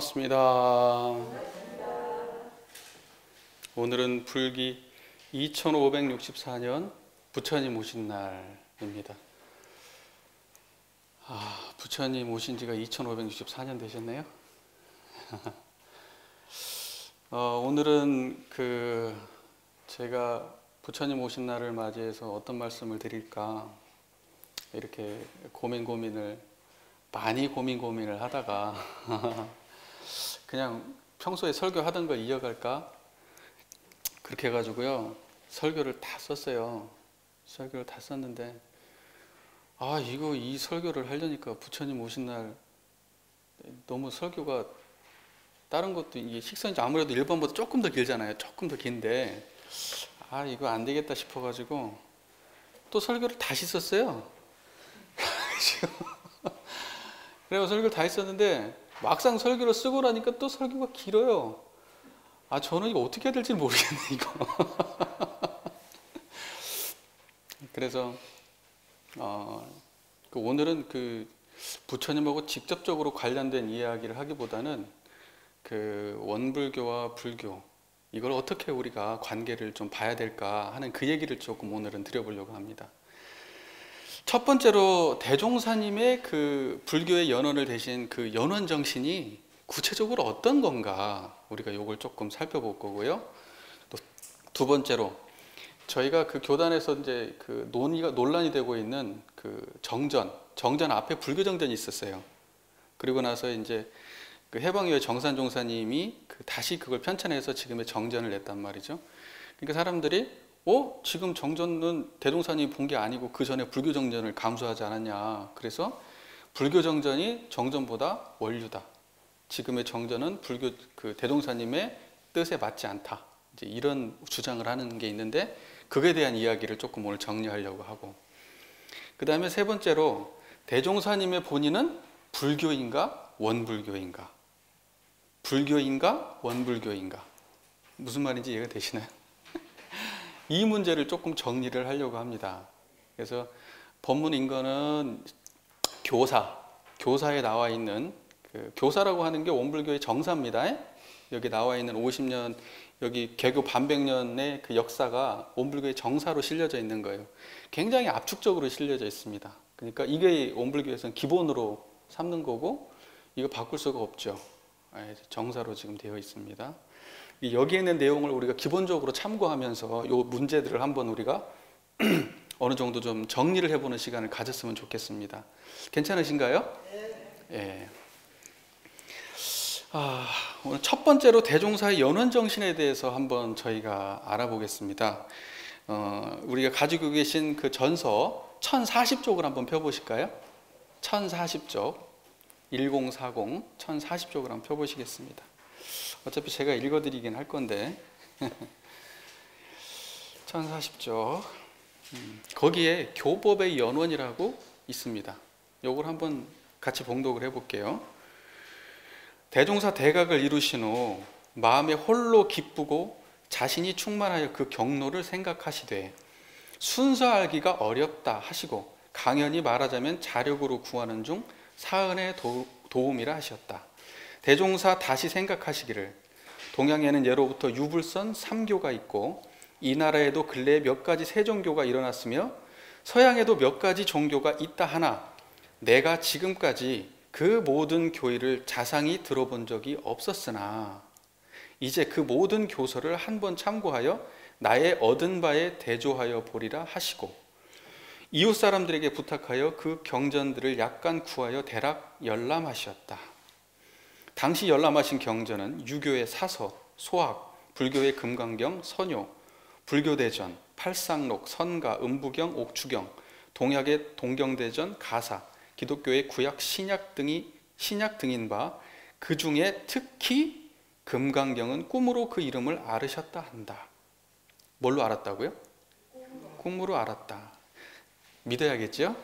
반갑습니다. 오늘은 불기 2564년 부처님 오신 날입니다. 부처님 오신 지가 2564년 되셨네요. 오늘은 제가 부처님 오신 날을 맞이해서 어떤 말씀을 드릴까 이렇게 많이 고민을 하다가 그냥 평소에 설교하던 거 이어갈까 그렇게 해가지고요 설교를 다 썼어요. 설교를 다 썼는데 이 설교를 하려니까 부처님 오신 날 너무 설교가 다른 것도 이게 식선이 아무래도 1번보다 조금 더 길잖아요. 조금 더 긴데 이거 안 되겠다 싶어가지고 또 설교를 다시 썼어요. 그래서 설교를 다 했었는데 막상 설교를 쓰고 나니까 또 설교가 길어요. 저는 이거 어떻게 해야 될지 모르겠네 이거. 그래서 오늘은 부처님하고 직접적으로 관련된 이야기를 하기보다는 원불교와 불교 이걸 어떻게 우리가 관계를 좀 봐야 될까 하는 그 얘기를 조금 오늘은 드려보려고 합니다. 첫 번째로 대종사님의 불교의 연원을 대신 연원 정신이 구체적으로 어떤 건가 우리가 요걸 조금 살펴볼 거고요. 또 두 번째로 저희가 교단에서 이제 논란이 되고 있는 정전 앞에 불교 정전이 있었어요. 그리고 나서 이제 해방이회 정산종사님이 다시 그걸 편찬해서 지금의 정전을 냈단 말이죠. 그러니까 사람들이 지금 정전은 대종사님이 본 게 아니고 그 전에 불교 정전을 감수하지 않았냐. 그래서 불교 정전이 정전보다 원류다. 지금의 정전은 불교 대종사님의 뜻에 맞지 않다. 이제 이런 주장을 하는 게 있는데 그에 대한 이야기를 조금 오늘 정리하려고 하고, 그 다음에 세 번째로 대종사님의 본인은 불교인가 원불교인가, 불교인가 원불교인가, 무슨 말인지 이해가 되시나요? 이 문제를 조금 정리를 하려고 합니다. 그래서 법문 인거는 교사에 나와 있는 교사라고 하는 게 원불교의 정사입니다. 여기 나와 있는 50년 여기 개교 반백년의 역사가 원불교의 정사로 실려져 있는 거예요. 굉장히 압축적으로 실려져 있습니다. 그러니까 이게 원불교에서는 기본으로 삼는 거고 이거 바꿀 수가 없죠. 정사로 지금 되어 있습니다. 여기에 있는 내용을 우리가 기본적으로 참고하면서 이 문제들을 한번 우리가 어느 정도 좀 정리를 해보는 시간을 가졌으면 좋겠습니다. 괜찮으신가요? 네. 오늘 첫 번째로 대종사의 연원정신에 대해서 한번 저희가 알아보겠습니다. 우리가 가지고 계신 전서 1040쪽을 한번 펴보실까요? 1040쪽 1040 1040쪽을 한번 펴보시겠습니다. 어차피 제가 읽어드리긴 할 건데 1040쪽 거기에 교법의 연원이라고 있습니다. 요걸 한번 같이 봉독을 해볼게요. 대종사 대각을 이루신 후 마음에 홀로 기쁘고 자신이 충만하여 그 경로를 생각하시되 순서 알기가 어렵다 하시고 강연히 말하자면 자력으로 구하는 중 사은의 도움이라 하셨다. 대종사 다시 생각하시기를 동양에는 예로부터 유불선 3교가 있고 이 나라에도 근래에 몇 가지 세종교가 일어났으며 서양에도 몇 가지 종교가 있다 하나 내가 지금까지 그 모든 교의를 자상히 들어본 적이 없었으나 이제 그 모든 교서를 한번 참고하여 나의 얻은 바에 대조하여 보리라 하시고 이웃 사람들에게 부탁하여 그 경전들을 약간 구하여 대략 열람하셨다. 당시 열람하신 경전은 유교의 사서, 소학, 불교의 금강경, 선요, 불교대전, 팔상록, 선가, 음부경, 옥추경, 동약의 동경대전, 가사, 기독교의 구약, 신약 등인 바 그 중에 특히 금강경은 꿈으로 그 이름을 알으셨다 한다. 뭘로 알았다고요? 꿈으로 알았다. 믿어야겠죠?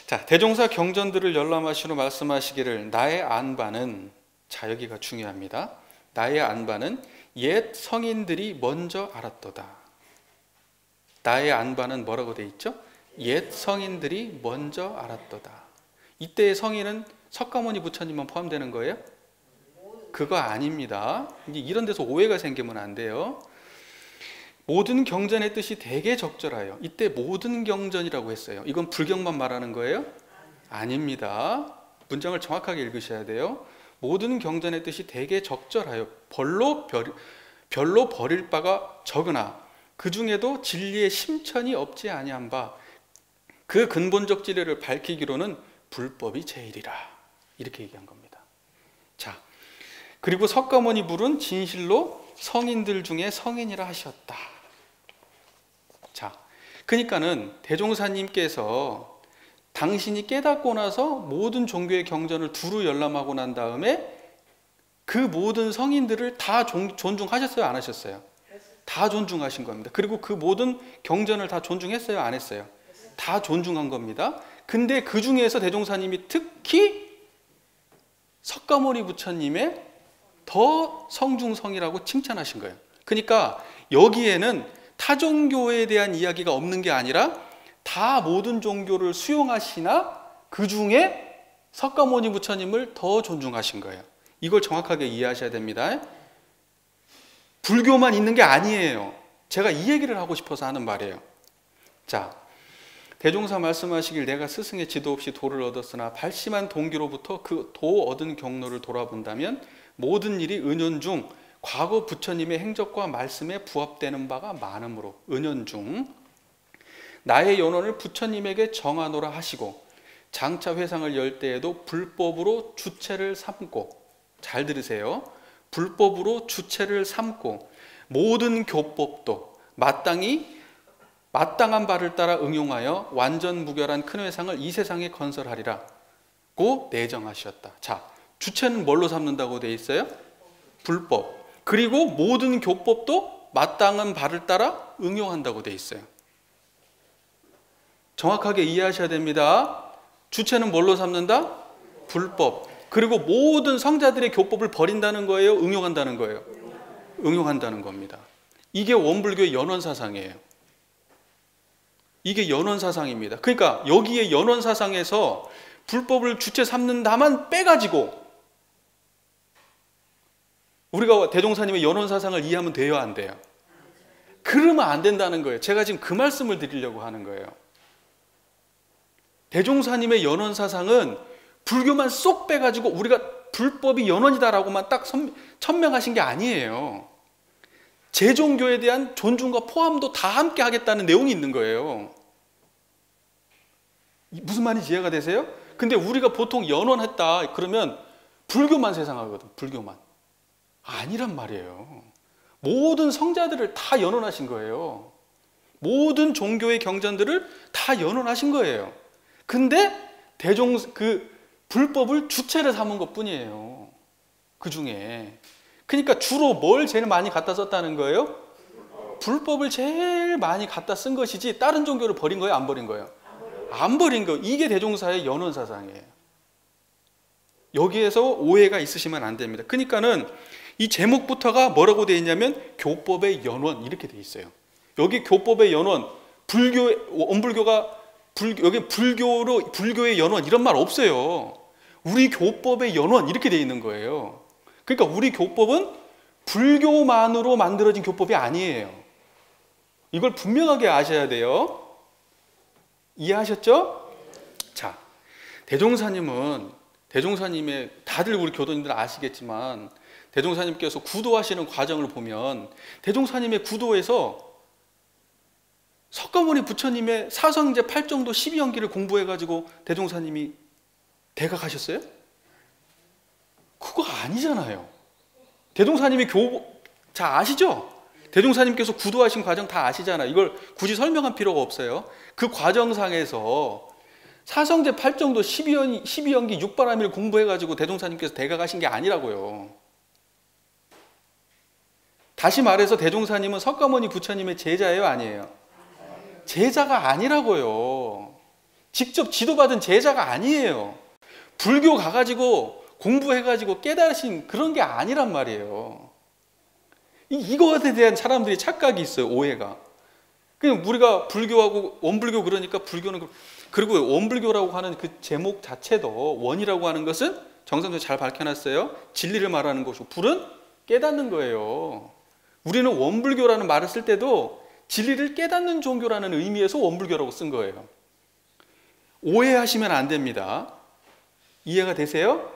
자, 대종사 경전들을 열람하시러 말씀하시기를 나의 안바는, 자 여기가 중요합니다. 나의 안바는 옛 성인들이 먼저 알았도다. 나의 안바는 뭐라고 돼 있죠? 옛 성인들이 먼저 알았도다. 이때의 성인은 석가모니 부처님만 포함되는 거예요? 그거 아닙니다. 이제 이런 데서 오해가 생기면 안 돼요. 모든 경전의 뜻이 되게 적절하여. 이때 모든 경전이라고 했어요. 이건 불경만 말하는 거예요? 아닙니다. 문장을 정확하게 읽으셔야 돼요. 모든 경전의 뜻이 되게 적절하여 별로 버릴 바가 적으나 그 중에도 진리의 심천이 없지 아니한 바 그 근본적 진리를 밝히기로는 불법이 제일이라. 이렇게 얘기한 겁니다. 자, 그리고 석가모니 불은 진실로 성인들 중에 성인이라 하셨다. 자, 그러니까는 대종사님께서 당신이 깨닫고 나서 모든 종교의 경전을 두루 열람하고 난 다음에 그 모든 성인들을 다 존중하셨어요? 안 하셨어요? 다 존중하신 겁니다. 그리고 그 모든 경전을 다 존중했어요? 안 했어요? 다 존중한 겁니다. 근데 그 중에서 대종사님이 특히 석가모니 부처님의 더 성중성이라고 칭찬하신 거예요. 그러니까 여기에는 타 종교에 대한 이야기가 없는 게 아니라 다 모든 종교를 수용하시나 그 중에 석가모니 부처님을 더 존중하신 거예요. 이걸 정확하게 이해하셔야 됩니다. 불교만 있는 게 아니에요. 제가 이 얘기를 하고 싶어서 하는 말이에요. 자, 대종사 말씀하시길 내가 스승의 지도 없이 도를 얻었으나 발심한 동기로부터 그 도 얻은 경로를 돌아본다면 모든 일이 은연중 과거 부처님의 행적과 말씀에 부합되는 바가 많으므로 은연중 나의 연원을 부처님에게 정하노라 하시고 장차 회상을 열 때에도 불법으로 주체를 삼고, 잘 들으세요, 불법으로 주체를 삼고 모든 교법도 마땅한 바를 따라 응용하여 완전 무결한 큰 회상을 이 세상에 건설하리라고 내정하셨다. 자, 주체는 뭘로 삼는다고 되어 있어요? 불법. 그리고 모든 교법도 마땅한 바를 따라 응용한다고 되어 있어요. 정확하게 이해하셔야 됩니다. 주체는 뭘로 삼는다? 불법. 그리고 모든 성자들의 교법을 버린다는 거예요? 응용한다는 거예요? 응용한다는 겁니다. 이게 원불교의 연원사상이에요. 이게 연원사상입니다. 그러니까 여기에 연원사상에서 불법을 주체 삼는다만 빼가지고 우리가 대종사님의 연원사상을 이해하면 돼요, 안 돼요? 그러면 안 된다는 거예요. 제가 지금 그 말씀을 드리려고 하는 거예요. 대종사님의 연원사상은 불교만 쏙 빼가지고 우리가 불법이 연원이다라고만 딱 천명하신 게 아니에요. 제종교에 대한 존중과 포함도 다 함께 하겠다는 내용이 있는 거예요. 무슨 말인지 이해가 되세요? 근데 우리가 보통 연원했다 그러면 불교만 세상하거든. 불교만. 아니란 말이에요. 모든 성자들을 다 연원하신 거예요. 모든 종교의 경전들을 다 연원하신 거예요. 근데 불법을 주체를 삼은 것 뿐이에요. 그 중에. 그러니까 주로 뭘 제일 많이 갖다 썼다는 거예요? 불법을 제일 많이 갖다 쓴 것이지 다른 종교를 버린 거예요? 안 버린 거예요? 안 버린 거. 이게 대종사의 연원사상이에요. 여기에서 오해가 있으시면 안 됩니다. 그러니까는 이 제목부터가 뭐라고 되어 있냐면 교법의 연원 이렇게 되어 있어요. 여기 교법의 연원, 여기 불교의 연원 이런 말 없어요. 우리 교법의 연원 이렇게 되어 있는 거예요. 그러니까 우리 교법은 불교만으로 만들어진 교법이 아니에요. 이걸 분명하게 아셔야 돼요. 이해하셨죠? 자, 대종사님의 다들 우리 교도님들 아시겠지만 대종사님께서 구도하시는 과정을 보면 대종사님의 구도에서 석가모니 부처님의 사성제 8정도 12연기를 공부해가지고 대종사님이 대각하셨어요? 그거 아니잖아요. 대종사님이 잘 아시죠? 대종사님께서 구도하신 과정 다 아시잖아요. 이걸 굳이 설명할 필요가 없어요. 그 과정상에서 사성제 8정도 12연기 6바라밀 공부해가지고 대종사님께서 대각하신 게 아니라고요. 다시 말해서 대종사님은 석가모니 부처님의 제자예요, 아니에요? 제자가 아니라고요. 직접 지도받은 제자가 아니에요. 불교 가가지고 공부해가지고 깨달으신 그런 게 아니란 말이에요. 이것에 대한 사람들이 착각이 있어요. 오해가. 그냥 우리가 불교하고 원불교 그러니까 불교는 그리고 원불교라고 하는 그 제목 자체도 원이라고 하는 것은 정성도 잘 밝혀놨어요. 진리를 말하는 것이고 불은 깨닫는 거예요. 우리는 원불교라는 말을 쓸 때도 진리를 깨닫는 종교라는 의미에서 원불교라고 쓴 거예요. 오해하시면 안 됩니다. 이해가 되세요?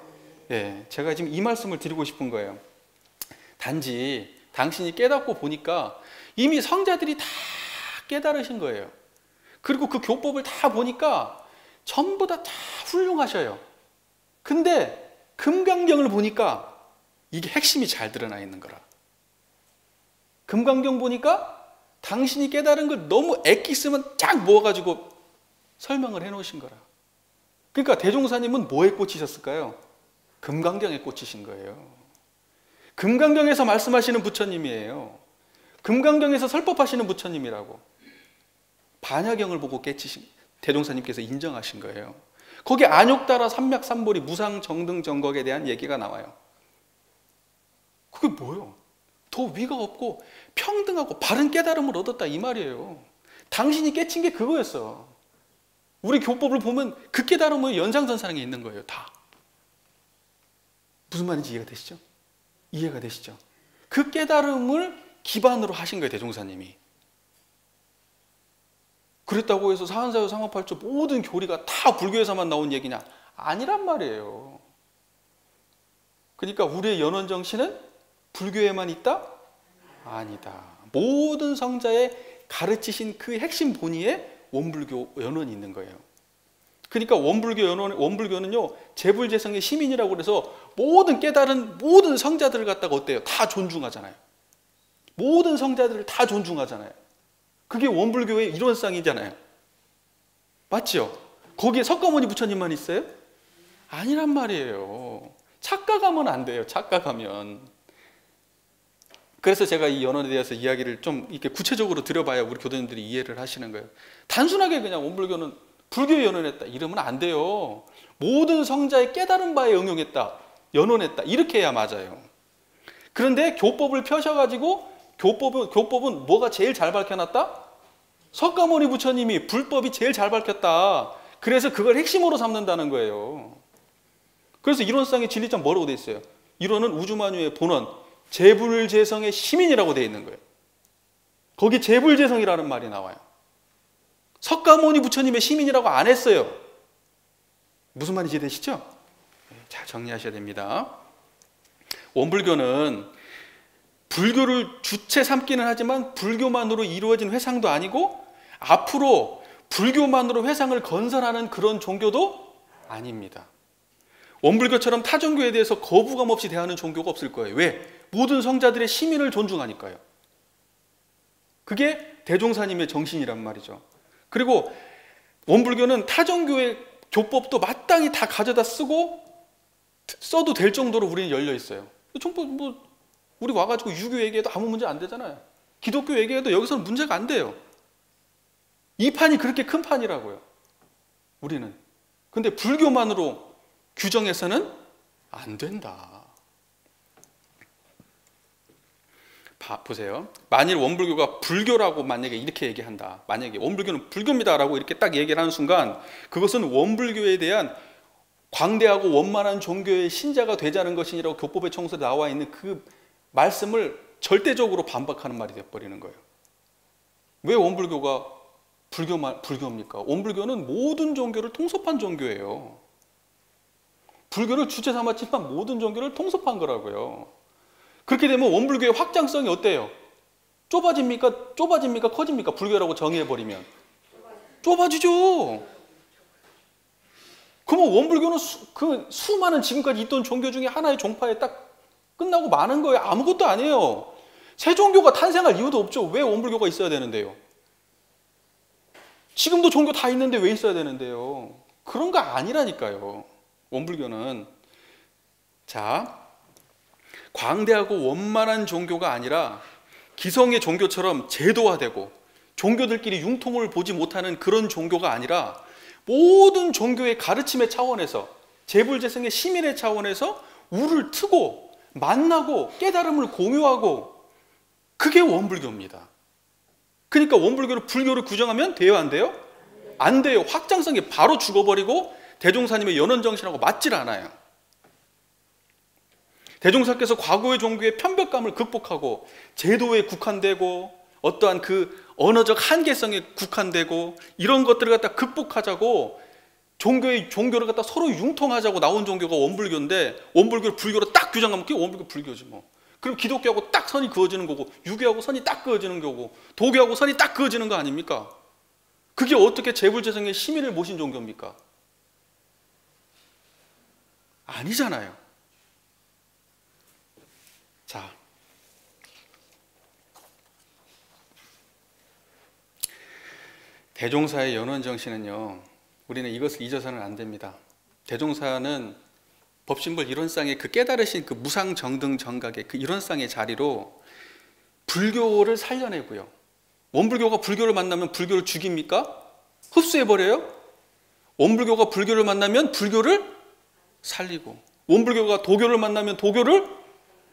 네, 제가 지금 이 말씀을 드리고 싶은 거예요. 단지 당신이 깨닫고 보니까 이미 성자들이 다 깨달으신 거예요. 그리고 그 교법을 다 보니까 전부 다 훌륭하셔요. 근데 금강경을 보니까 이게 핵심이 잘 드러나 있는 거라. 금강경 보니까 당신이 깨달은 걸 너무 엑기스만 쫙 모아가지고 설명을 해놓으신 거라. 그러니까 대종사님은 뭐에 꽂히셨을까요? 금강경에 꽂히신 거예요. 금강경에서 말씀하시는 부처님이에요. 금강경에서 설법하시는 부처님이라고. 반야경을 보고 깨치신 대종사님께서 인정하신 거예요. 거기 안욕따라 삼맥삼보리 무상정등정각에 대한 얘기가 나와요. 그게 뭐예요? 더 위가 없고 평등하고 바른 깨달음을 얻었다 이 말이에요. 당신이 깨친 게 그거였어. 우리 교법을 보면 그 깨달음은 연장선상에 있는 거예요. 다. 무슨 말인지 이해가 되시죠? 이해가 되시죠? 그 깨달음을 기반으로 하신 거예요, 대종사님이. 그랬다고 해서 사한사유 상업팔조 모든 교리가 다 불교에서만 나온 얘기냐? 아니란 말이에요. 그러니까 우리의 연원정신은 불교에만 있다? 아니다. 모든 성자의 가르치신 그 핵심 본의에 원불교 연원이 있는 거예요. 그러니까 원불교는요, 재불재성의 시민이라고 그래서 모든 깨달은 모든 성자들을 갖다가 어때요? 다 존중하잖아요. 모든 성자들을 다 존중하잖아요. 그게 원불교의 이론상이잖아요. 맞죠? 거기에 석가모니 부처님만 있어요? 아니란 말이에요. 착각하면 안 돼요. 착각하면. 그래서 제가 이 연원에 대해서 이야기를 좀 이렇게 구체적으로 드려봐야 우리 교도님들이 이해를 하시는 거예요. 단순하게 그냥 원불교는 불교에 연원했다 이러면 안 돼요. 모든 성자의 깨달은 바에 응용했다, 연원했다 이렇게 해야 맞아요. 그런데 교법을 펴셔가지고 교법은 뭐가 제일 잘 밝혀놨다? 석가모니 부처님이 불법이 제일 잘 밝혔다. 그래서 그걸 핵심으로 삼는다는 거예요. 그래서 이론상의 진리점 뭐라고 돼 있어요? 이론은 우주만유의 본원, 재불재성의 시민이라고 돼 있는 거예요. 거기 재불재성이라는 말이 나와요. 석가모니 부처님의 시민이라고 안 했어요. 무슨 말인지 이해되시죠? 잘 정리하셔야 됩니다. 원불교는 불교를 주체 삼기는 하지만 불교만으로 이루어진 회상도 아니고 앞으로 불교만으로 회상을 건설하는 그런 종교도 아닙니다. 원불교처럼 타 종교에 대해서 거부감 없이 대하는 종교가 없을 거예요. 왜? 모든 성자들의 시민을 존중하니까요. 그게 대종사님의 정신이란 말이죠. 그리고 원불교는 타 종교의 교법도 마땅히 다 가져다 써도 될 정도로 우리는 열려 있어요. 우리 와가지고 유교 얘기해도 아무 문제 안 되잖아요. 기독교 얘기해도 여기서는 문제가 안 돼요. 이 판이 그렇게 큰 판이라고요. 우리는. 근데 불교만으로 규정해서는 안 된다. 보세요. 만일 원불교가 불교라고 만약에 이렇게 얘기한다. 만약에 원불교는 불교입니다라고 이렇게 딱 얘기를 하는 순간 그것은 원불교에 대한 광대하고 원만한 종교의 신자가 되자는 것이라고 교법의 청서에 나와 있는 그 말씀을 절대적으로 반박하는 말이 되어버리는 거예요. 왜 원불교가 불교입니까? 원불교는 모든 종교를 통섭한 종교예요. 불교를 주체 삼았지만 모든 종교를 통섭한 거라고요. 그렇게 되면 원불교의 확장성이 어때요? 좁아집니까? 커집니까? 불교라고 정의해버리면 좁아지죠. 그러면 원불교는 수많은 지금까지 있던 종교 중에 하나의 종파에 딱 끝나고 마는 거예요. 아무것도 아니에요. 새 종교가 탄생할 이유도 없죠. 왜 원불교가 있어야 되는데요? 지금도 종교 다 있는데 왜 있어야 되는데요? 그런 거 아니라니까요. 원불교는 광대하고 원만한 종교가 아니라 기성의 종교처럼 제도화되고 종교들끼리 융통을 보지 못하는 그런 종교가 아니라 모든 종교의 가르침의 차원에서 재불재성의 시민의 차원에서 우를 트고 만나고 깨달음을 공유하고 그게 원불교입니다. 그러니까 원불교를 불교를 규정하면 돼요? 안 돼요? 안 돼요. 확장성이 바로 죽어버리고 대종사님의 연원정신하고 맞질 않아요. 대종사께서 과거의 종교의 편벽감을 극복하고 제도에 국한되고 어떠한 그 언어적 한계성에 국한되고 이런 것들을 갖다 극복하자고 종교를 갖다 서로 융통하자고 나온 종교가 원불교인데, 원불교를 불교로 딱 규정하면 그게 원불교 불교지 뭐. 그럼 기독교하고 딱 선이 그어지는 거고, 유교하고 선이 딱 그어지는 거고, 도교하고 선이 딱 그어지는 거 아닙니까? 그게 어떻게 재불재성의 시민을 모신 종교입니까? 아니잖아요. 자, 대종사의 연원정신은요, 우리는 이것을 잊어서는 안 됩니다. 대종사는 법신불 이론상의 그 깨달으신 그 무상정등정각의 그 이론상의 자리로 불교를 살려내고요. 원불교가 불교를 만나면 불교를 죽입니까? 흡수해버려요? 원불교가 불교를 만나면 불교를 살리고, 원불교가 도교를 만나면 도교를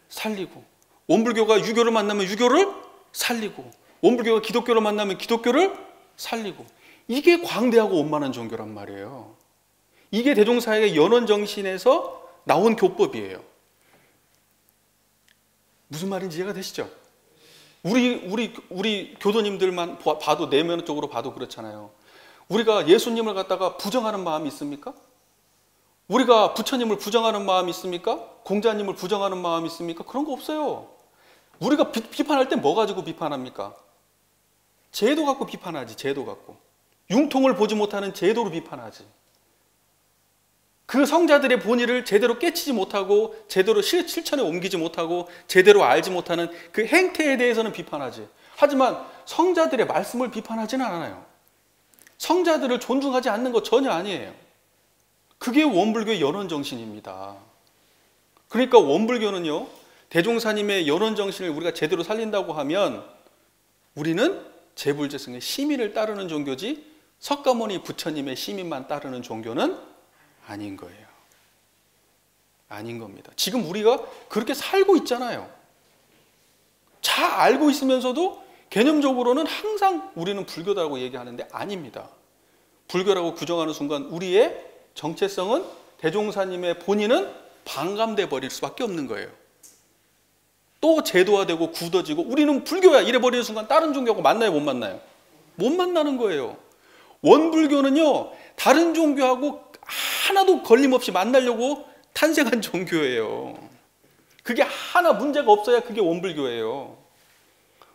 살리고, 원불교가 유교를 만나면 유교를 살리고, 원불교가 기독교를 만나면 기독교를 살리고, 이게 광대하고 원만한 종교란 말이에요. 이게 대종사의 연원정신에서 나온 교법이에요. 무슨 말인지 이해가 되시죠? 우리 교도님들만 봐도, 내면적으로 봐도 그렇잖아요. 우리가 예수님을 갖다가 부정하는 마음이 있습니까? 우리가 부처님을 부정하는 마음이 있습니까? 공자님을 부정하는 마음이 있습니까? 그런 거 없어요. 우리가 비판할 때 뭐 가지고 비판합니까? 제도 갖고 비판하지. 제도 갖고. 융통을 보지 못하는 제도로 비판하지. 그 성자들의 본의를 제대로 깨치지 못하고, 제대로 실천에 옮기지 못하고, 제대로 알지 못하는 그 행태에 대해서는 비판하지. 하지만 성자들의 말씀을 비판하지는 않아요. 성자들을 존중하지 않는 거 전혀 아니에요. 그게 원불교의 연원정신입니다. 그러니까 원불교는요, 대종사님의 연원정신을 우리가 제대로 살린다고 하면 우리는 재불재성의 시민을 따르는 종교지, 석가모니 부처님의 시민만 따르는 종교는 아닌 거예요. 아닌 겁니다. 지금 우리가 그렇게 살고 있잖아요. 잘 알고 있으면서도 개념적으로는 항상 우리는 불교다라고 얘기하는데 아닙니다. 불교라고 규정하는 순간 우리의 정체성은, 대종사님의 본인은 반감돼 버릴 수밖에 없는 거예요. 또 제도화되고 굳어지고 우리는 불교야 이래 버리는 순간 다른 종교하고 만나요, 못 만나요? 못 만나는 거예요. 원불교는요, 다른 종교하고 하나도 걸림없이 만나려고 탄생한 종교예요. 그게 하나 문제가 없어야 그게 원불교예요.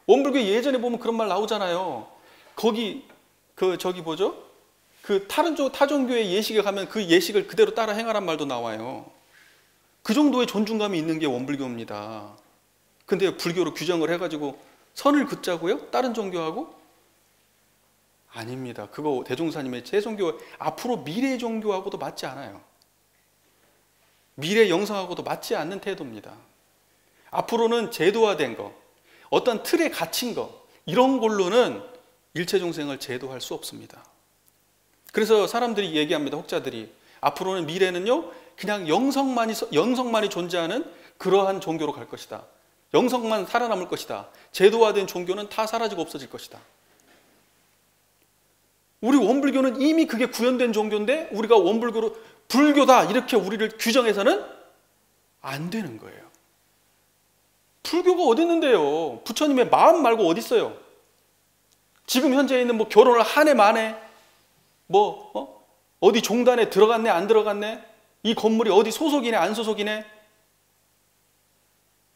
원불교 예전에 보면 그런 말 나오잖아요. 거기 저기 뭐죠? 그 타종교의 예식에 가면 그 예식을 그대로 따라 행하란 말도 나와요. 그 정도의 존중감이 있는 게 원불교입니다. 근데 불교로 규정을 해가지고 선을 긋자고요? 다른 종교하고? 아닙니다. 그거 대종사님의 제 종교, 앞으로 미래 종교하고도 맞지 않아요. 미래 영성하고도 맞지 않는 태도입니다. 앞으로는 제도화된 거, 어떤 틀에 갇힌 거, 이런 걸로는 일체 중생을 제도할 수 없습니다. 그래서 사람들이 얘기합니다. 혹자들이 앞으로는 미래는요, 그냥 영성만이 존재하는 그러한 종교로 갈 것이다. 영성만 살아남을 것이다. 제도화된 종교는 다 사라지고 없어질 것이다. 우리 원불교는 이미 그게 구현된 종교인데 우리가 원불교로 불교다 이렇게 우리를 규정해서는 안 되는 거예요. 불교가 어디 있는데요? 부처님의 마음 말고 어디 있어요? 지금 현재 있는 뭐 결혼을 한 해 만에 어디 종단에 들어갔네 안 들어갔네, 이 건물이 어디 소속이네 안 소속이네,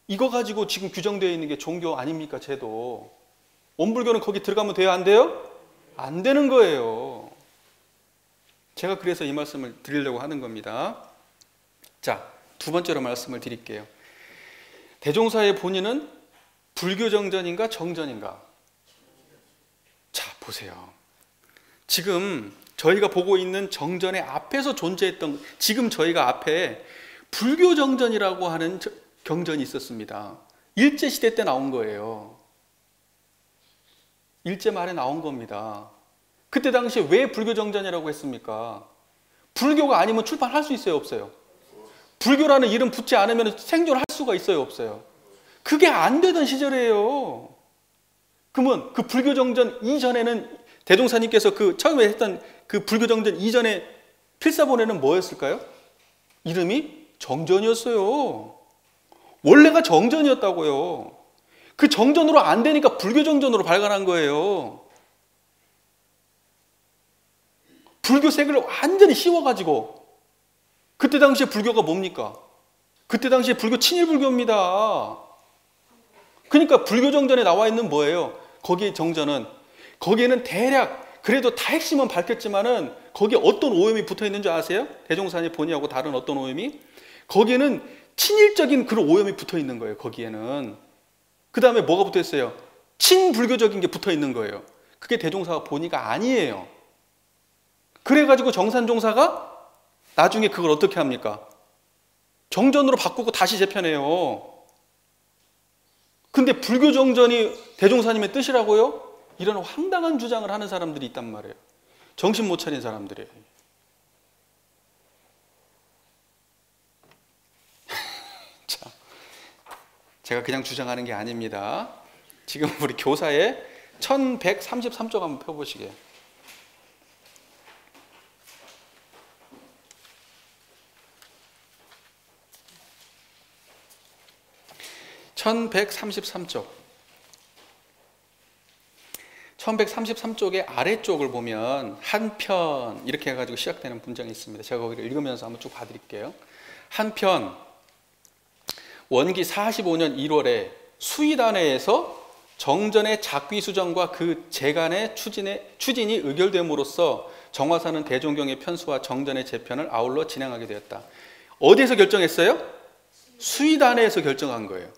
이거 가지고 지금 규정되어 있는 게 종교 아닙니까? 제도. 원불교는 거기 들어가면 돼요 안 돼요? 안 되는 거예요. 제가 그래서 이 말씀을 드리려고 하는 겁니다. 자, 두 번째로 말씀을 드릴게요. 대종사의 본인은 불교 정전인가 정전인가? 자, 보세요. 지금 저희가 보고 있는 정전의 앞에서 존재했던, 지금 저희가 앞에 불교 정전이라고 하는 경전이 있었습니다. 일제시대 때 나온 거예요. 일제 말에 나온 겁니다. 그때 당시에 왜 불교 정전이라고 했습니까? 불교가 아니면 출판할 수 있어요 없어요? 불교라는 이름 붙지 않으면 생존할 수가 있어요 없어요? 그게 안 되던 시절이에요. 그러면 그 불교 정전 이전에는 대종사님께서 그 처음에 했던 그 불교정전 이전에 필사본에는 뭐였을까요? 이름이 정전이었어요. 원래가 정전이었다고요. 그 정전으로 안 되니까 불교정전으로 발간한 거예요. 불교색을 완전히 씌워가지고. 그때 당시에 불교가 뭡니까? 그때 당시에 불교 친일불교입니다. 그러니까 불교정전에 나와 있는 뭐예요? 거기에 정전은, 거기에는 대략 그래도 다 핵심은 밝혔지만은 거기에 어떤 오염이 붙어 있는 줄 아세요? 대종사님 본의하고 다른 어떤 오염이? 거기에는 친일적인 그런 오염이 붙어 있는 거예요. 거기에는. 그 다음에 뭐가 붙어 있어요? 친불교적인 게 붙어 있는 거예요. 그게 대종사가 본의가 아니에요. 그래가지고 정산종사가 나중에 그걸 어떻게 합니까? 정전으로 바꾸고 다시 재편해요. 근데 불교정전이 대종사님의 뜻이라고요? 이런 황당한 주장을 하는 사람들이 있단 말이에요. 정신 못 차린 사람들이에요. 자, 제가 그냥 주장하는 게 아닙니다. 지금 우리 교사의 1133쪽 한번 펴보시게요. 1133쪽. 1133쪽의 아래쪽을 보면 한편 이렇게 해가지고 시작되는 문장이 있습니다. 제가 거기를 읽으면서 한번 쭉 봐드릴게요. 한편 원기 45년 1월에 수의단회에서 정전의 작귀수정과 그 재간의 추진이 의결됨으로써 정화사는 대종경의 편수와 정전의 재편을 아울러 진행하게 되었다. 어디에서 결정했어요? 수의단회에서 결정한 거예요.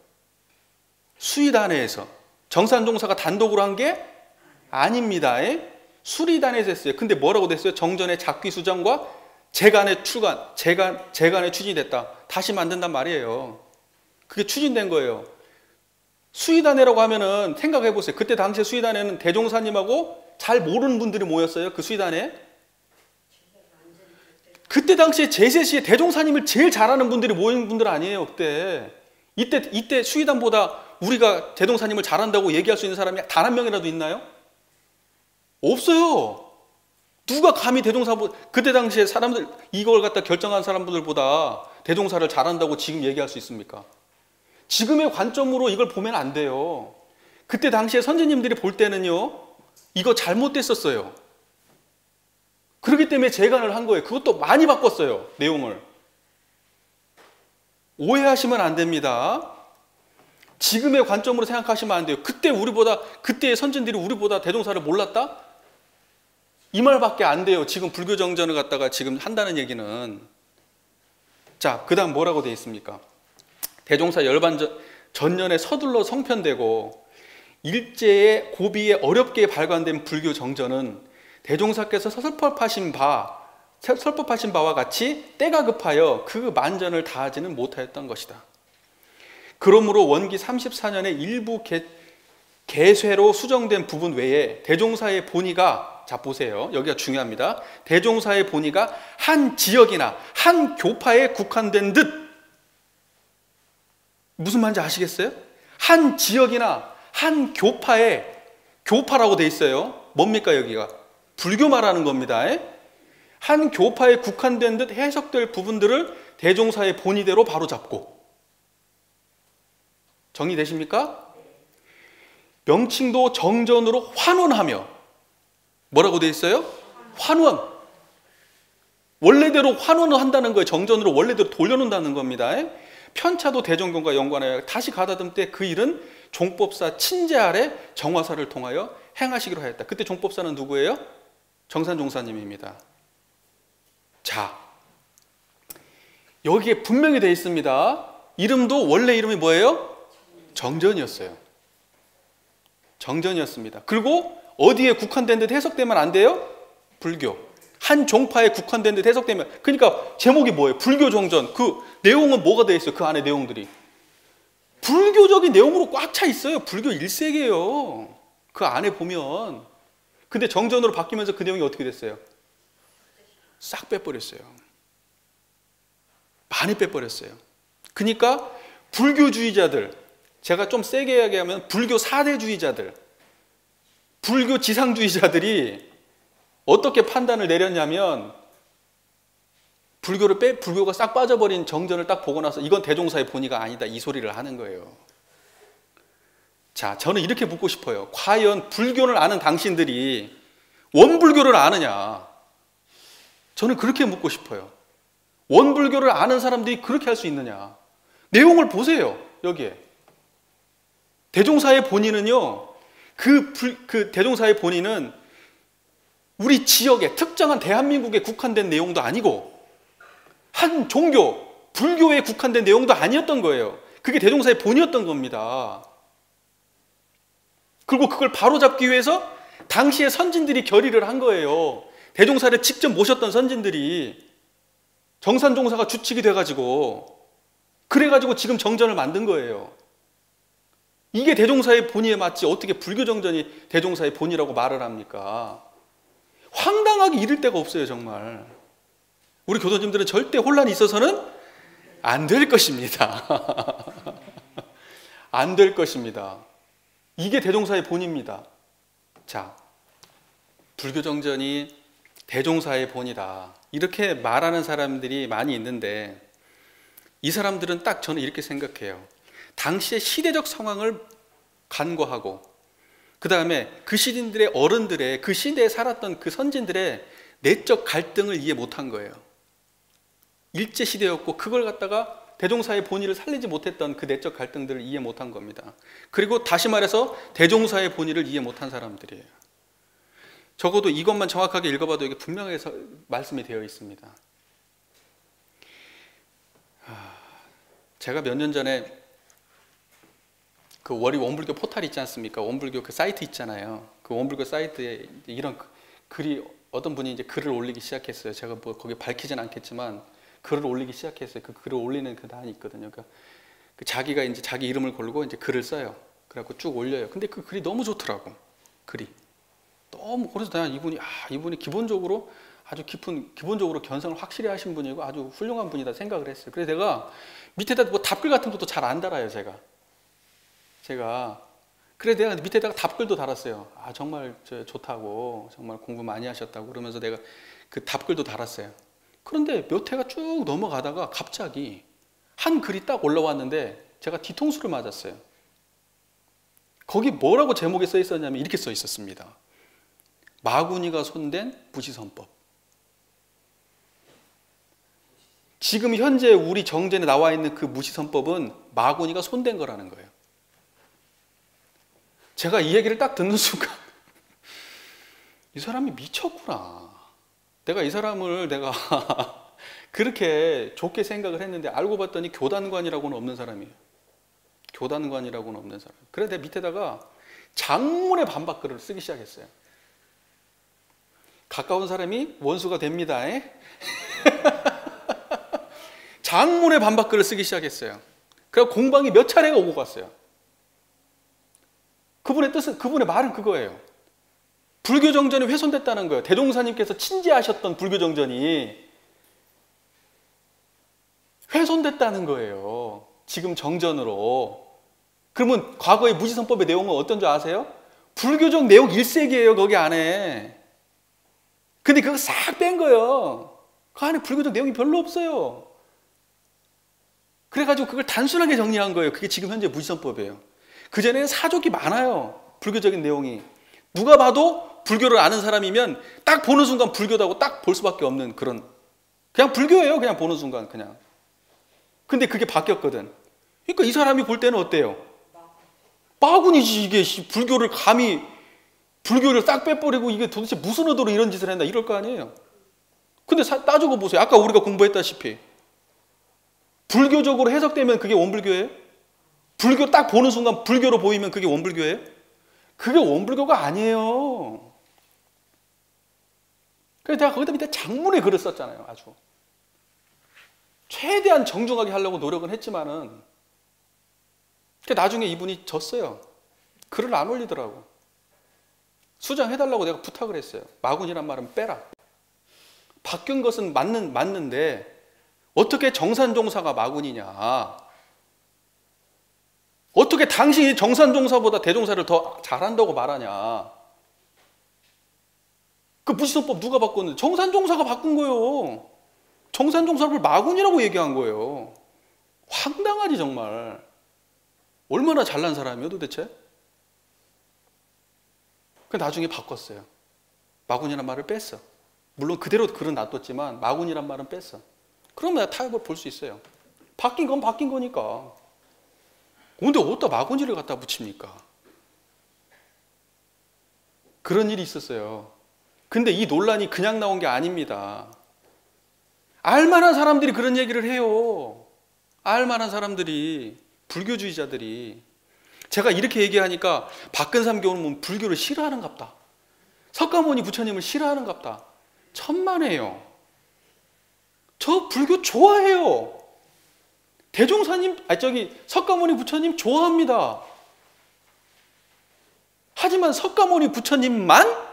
수의단회에서. 정산종사가 단독으로 한 게 아닙니다. 수의단회에서 했어요. 근데 뭐라고 됐어요? 정전의 작귀수정과 재간의 추진이 됐다. 다시 만든단 말이에요. 그게 추진된 거예요. 수의단회라고 하면은 생각해 보세요. 그때 당시에 수의단회는 대종사님하고 잘 모르는 분들이 모였어요. 그 수의단회. 그때 당시에 제세시에 대종사님을 제일 잘 아는 분들이 모인 분들 아니에요. 그때. 이때 수의단보다 우리가 대종사님을 잘한다고 얘기할 수 있는 사람이 단 한 명이라도 있나요? 없어요. 누가 감히 그때 당시에 사람들, 이걸 갖다 결정한 사람들보다 대종사를 잘한다고 지금 얘기할 수 있습니까? 지금의 관점으로 이걸 보면 안 돼요. 그때 당시에 선생님들이 볼 때는요, 이거 잘못됐었어요. 그렇기 때문에 재간을 한 거예요. 그것도 많이 바꿨어요. 내용을. 오해하시면 안 됩니다. 지금의 관점으로 생각하시면 안 돼요. 그때의 선진들이 우리보다 대종사를 몰랐다? 이 말밖에 안 돼요. 지금 불교 정전을 갖다가 지금 한다는 얘기는. 자, 그 다음 뭐라고 되어 있습니까? 대종사 열반 전년에 서둘러 성편되고 일제의 고비에 어렵게 발간된 불교 정전은 대종사께서 설법하신 바와 같이 때가 급하여 그 만전을 다하지는 못하였던 것이다. 그러므로 원기 34년에 일부 개쇄로 수정된 부분 외에 대종사의 본의가, 자 보세요. 여기가 중요합니다. 대종사의 본의가 한 지역이나 한 교파에 국한된 듯. 무슨 말인지 아시겠어요? 한 지역이나 한 교파라고 돼 있어요. 뭡니까 여기가? 불교 말하는 겁니다. 한 교파에 국한된 듯 해석될 부분들을 대종사의 본의대로 바로잡고. 정리되십니까? 명칭도 정전으로 환원하며. 뭐라고 돼 있어요? 환원. 원래대로 환원을 한다는 거예요. 정전으로 원래대로 돌려놓는다는 겁니다. 편차도 대종경과 연관하여 다시 가다듬 때 그 일은 종법사 친제 아래 정화사를 통하여 행하시기로 하였다. 그때 종법사는 누구예요? 정산종사님입니다. 자, 여기에 분명히 되어 있습니다. 이름도 원래 이름이 뭐예요? 정전이었어요. 정전이었습니다. 그리고 어디에 국한된 듯 해석되면 안 돼요? 불교. 한 종파에 국한된 듯 해석되면. 그러니까 제목이 뭐예요? 불교 정전. 그 내용은 뭐가 되어 있어요? 그 안에 내용들이. 불교적인 내용으로 꽉 차 있어요. 불교 1세계예요. 그 안에 보면. 근데 정전으로 바뀌면서 그 내용이 어떻게 됐어요? 싹 빼버렸어요. 많이 빼버렸어요. 그러니까 불교주의자들, 제가 좀 세게 이야기하면 불교 사대주의자들, 불교 지상주의자들이 어떻게 판단을 내렸냐면 불교가 싹 빠져버린 정전을 딱 보고 나서 이건 대종사의 본의가 아니다 이 소리를 하는 거예요. 자, 저는 이렇게 묻고 싶어요. 과연 불교를 아는 당신들이 원불교를 아느냐? 저는 그렇게 묻고 싶어요. 원불교를 아는 사람들이 그렇게 할 수 있느냐? 내용을 보세요. 여기에 대종사의 본의는요, 그 대종사의 본의는 우리 지역에 특정한 대한민국에 국한된 내용도 아니고 한 종교, 불교에 국한된 내용도 아니었던 거예요. 그게 대종사의 본의였던 겁니다. 그리고 그걸 바로잡기 위해서 당시의 선진들이 결의를 한 거예요. 대종사를 직접 모셨던 선진들이 정산종사가 주축이 돼가지고 그래가지고 지금 정전을 만든 거예요. 이게 대종사의 본의에 맞지 어떻게 불교 정전이 대종사의 본의라고 말을 합니까? 황당하게 이를 데가 없어요. 정말 우리 교도님들은 절대 혼란이 있어서는 안 될 것입니다. 안 될 것입니다. 이게 대종사의 본의입니다. 자, 불교 정전이 대종사의 본이다 이렇게 말하는 사람들이 많이 있는데 이 사람들은 딱 저는 이렇게 생각해요. 당시의 시대적 상황을 간과하고 그 다음에 그 시민들의 어른들의 그 시대에 살았던 그 선진들의 내적 갈등을 이해 못한 거예요. 일제시대였고 그걸 갖다가 대종사의 본의를 살리지 못했던 그 내적 갈등들을 이해 못한 겁니다. 그리고 다시 말해서 대종사의 본의를 이해 못한 사람들이에요. 적어도 이것만 정확하게 읽어봐도 이게 분명하게 말씀이 되어 있습니다. 제가 몇 년 전에 그 월이 원불교 포탈 있지 않습니까? 원불교 그 사이트 있잖아요. 그 원불교 사이트에 이런 글이 어떤 분이 이제 글을 올리기 시작했어요. 제가 뭐 거기 밝히진 않겠지만 글을 올리기 시작했어요. 그 글을 올리는 그 단이 있거든요. 그러니까 그 자기가 이제 자기 이름을 걸고 이제 글을 써요. 그래갖고 쭉 올려요. 근데 그 글이 너무 좋더라고. 글이 너무 그래서 난 이분이 기본적으로 아주 기본적으로 견성을 확실히 하신 분이고 아주 훌륭한 분이다 생각을 했어요. 그래서 내가 밑에다 뭐 답글 같은 것도 잘 안 달아요. 제가 그래 내가 밑에다가 답글도 달았어요. 아 정말 좋다고 정말 공부 많이 하셨다고 그러면서 내가 그 답글도 달았어요. 그런데 몇 해가 쭉 넘어가다가 갑자기 한 글이 딱 올라왔는데 제가 뒤통수를 맞았어요. 거기 뭐라고 제목에 써 있었냐면 이렇게 써 있었습니다. 마구니가 손댄 무지선법. 지금 현재 우리 정전에 나와 있는 그 무지선법은 마구니가 손댄 거라는 거예요. 제가 이 얘기를 딱 듣는 순간 이 사람이 미쳤구나. 내가 이 사람을 그렇게 좋게 생각을 했는데 알고 봤더니 교단관이라고는 없는 사람이에요. 교단관이라고는 없는 사람. 그래서 내가 밑에다가 장문의 반박글을 쓰기 시작했어요. 가까운 사람이 원수가 됩니다. 장문의 반박글을 쓰기 시작했어요. 그래서 공방이 몇 차례가 오고 갔어요. 그분의 말은 그거예요. 불교 정전이 훼손됐다는 거예요. 대종사님께서 친지하셨던 불교 정전이 훼손됐다는 거예요. 지금 정전으로. 그러면 과거의 무지선법의 내용은 어떤 줄 아세요? 불교적 내용 일색이에요. 거기 안에. 근데 그거 싹 뺀 거예요. 그 안에 불교적 내용이 별로 없어요. 그래가지고 그걸 단순하게 정리한 거예요. 그게 지금 현재 무지선법이에요. 그전에는 사족이 많아요. 불교적인 내용이. 누가 봐도 불교를 아는 사람이면 딱 보는 순간 불교다고 딱 볼 수밖에 없는 그런 그냥 불교예요. 그냥 보는 순간 그냥. 근데 그게 바뀌었거든. 그러니까 이 사람이 볼 때는 어때요? 빠군이지 이게 불교를 감히 불교를 싹 빼버리고 이게 도대체 무슨 의도로 이런 짓을 했나 이럴 거 아니에요. 근데 따지고 보세요. 아까 우리가 공부했다시피 불교적으로 해석되면 그게 원불교예요? 불교 딱 보는 순간 불교로 보이면 그게 원불교예요? 그게 원불교가 아니에요. 그래서 내가 거기다 밑에 장문의 글을 썼잖아요. 아주 최대한 정중하게 하려고 노력은 했지만은 나중에 이분이 졌어요. 글을 안 올리더라고. 수정해달라고 내가 부탁을 했어요. 마군이란 말은 빼라. 바뀐 것은 맞는데 어떻게 정산종사가 마군이냐. 어떻게 당신이 정산종사보다 대종사를 더 잘한다고 말하냐. 그 부시선법 누가 바꿨는데? 정산종사가 바꾼 거예요. 정산종사를 마군이라고 얘기한 거예요. 황당하지 정말. 얼마나 잘난 사람이에요 도대체? 그 나중에 바꿨어요. 마군이란 말을 뺐어. 물론 그대로 글은 놔뒀지만 마군이란 말은 뺐어. 그러면 타협을 볼 수 있어요. 바뀐 건 바뀐 거니까. 근데 어디다 마군이를 갖다 붙입니까? 그런 일이 있었어요. 근데 이 논란이 그냥 나온 게 아닙니다. 알만한 사람들이 그런 얘기를 해요. 알만한 사람들이, 불교주의자들이. 제가 이렇게 얘기하니까 박근삼 교우는 불교를 싫어하는갑다. 석가모니 부처님을 싫어하는갑다. 천만에요. 저 불교 좋아해요. 대종사님, 석가모니 부처님 좋아합니다. 하지만 석가모니 부처님만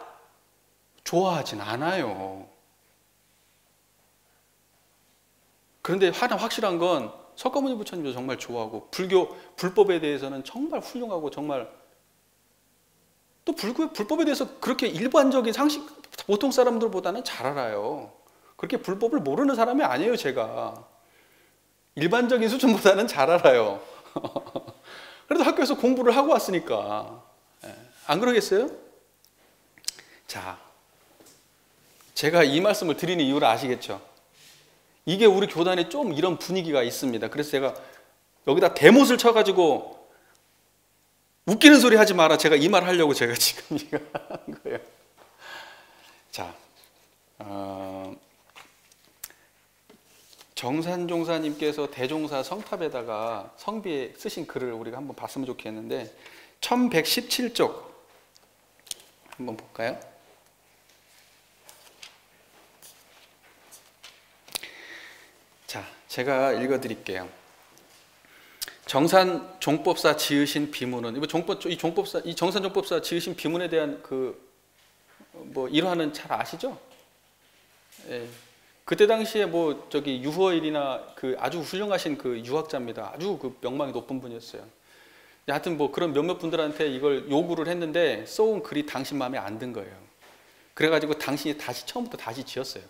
좋아하진 않아요. 그런데 하나 확실한 건 석가모니 부처님도 정말 좋아하고 불교 불법에 대해서는 정말 훌륭하고 정말 또 불법에 대해서 그렇게 일반적인 상식 보통 사람들보다는 잘 알아요. 그렇게 불법을 모르는 사람이 아니에요. 제가 일반적인 수준보다는 잘 알아요. 그래도 학교에서 공부를 하고 왔으니까. 안 그러겠어요? 자, 제가 이 말씀을 드리는 이유를 아시겠죠? 이게 우리 교단에 좀 이런 분위기가 있습니다. 그래서 제가 여기다 대못을 쳐가지고 웃기는 소리 하지 마라. 제가 이 말 하려고 제가 지금 이거 한 거예요. 자, 정산종사님께서 대종사 성탑에다가 성비에 쓰신 글을 우리가 한번 봤으면 좋겠는데 1117쪽 한번 볼까요? 자, 제가 읽어드릴게요. 정산종법사 지으신 비문은 이 정산종법사 지으신 비문에 대한 일화는 잘 아시죠? 예. 그때 당시에 유후어일이나 아주 훌륭하신 유학자입니다. 아주 명망이 높은 분이었어요. 하여튼 그런 몇몇 분들한테 이걸 요구를 했는데 써온 글이 당신 마음에 안 든 거예요. 그래가지고 당신이 처음부터 다시 지었어요.